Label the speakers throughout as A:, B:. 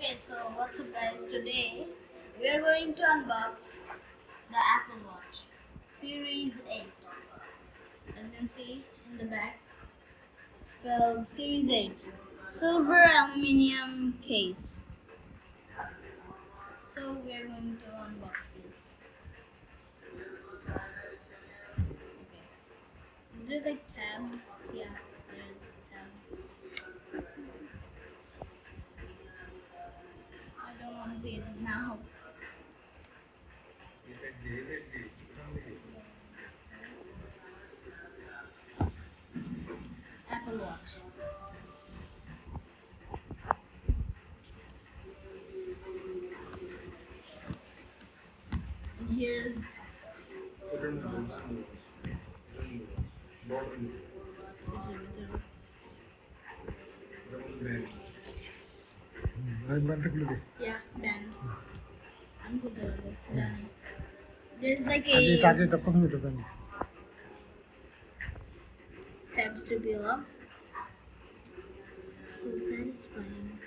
A: Okay, so what's up guys? Today we are going to unbox the Apple Watch Series 8. As you can see in the back, spelled Series 8. Silver aluminium case. So we are going to unbox this. Okay. Is there like tabs? Yeah, there's tabs. I don't want to see it now. Apple Watch. And here's yeah, done. I'm good. Done. There's like a tabs to peel off. So satisfying.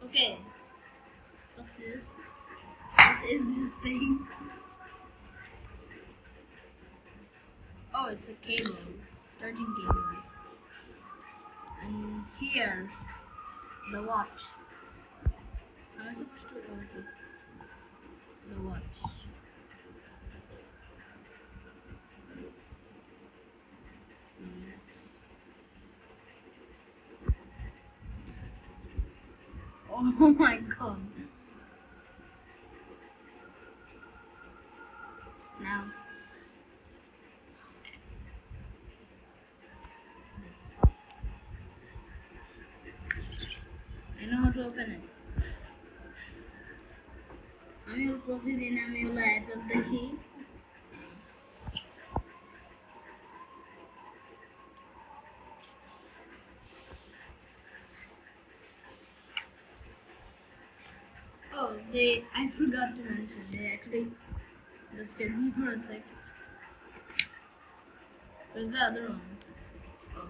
A: Okay, what's this? What is this thing? Oh, it's a cable, charging cable. And here, the watch. How am I supposed to work it? The watch. Oh my god. Now. I know how to open it. আমি ওর প্রতিদিন আমি ওগুলো Apple দেখি Oh, I forgot to mention, they actually just scared me for a sec. Where's the other one? Oh.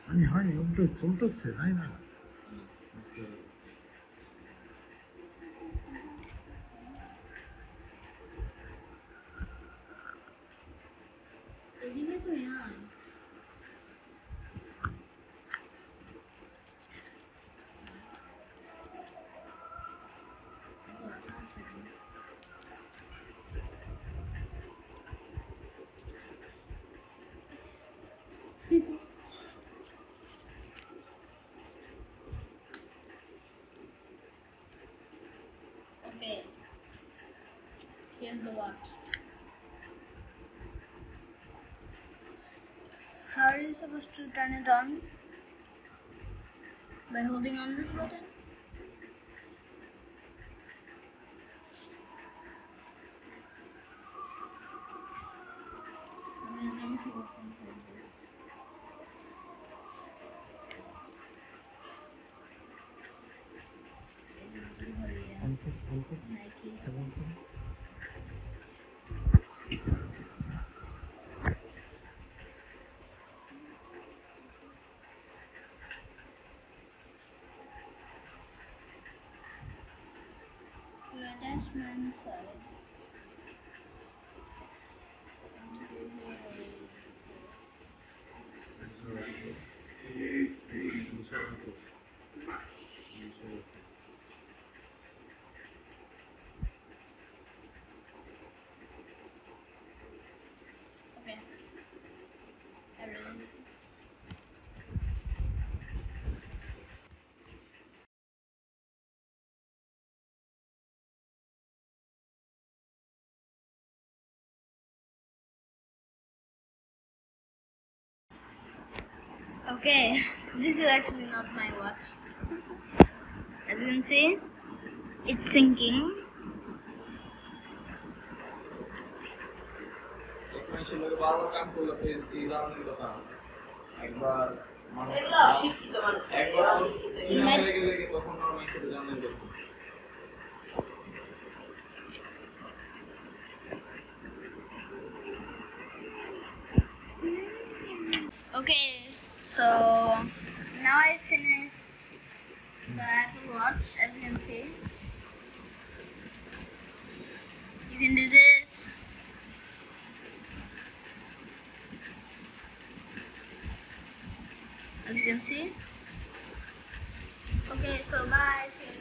B: 아니 아니 엄청 좀떴지 아니나
A: এদিকে তো হ্যাঁ Okay, here's the watch. How are you supposed to turn it on? By holding on this button? Let me see what's inside this. Nike. The attachment side. Okay. Everything. Okay, this is actually not my watch. As you can see, it's sinking. Okay, so now I finished the Apple Watch. As you can see, you can do this. As you can see. Okay, so bye. See you.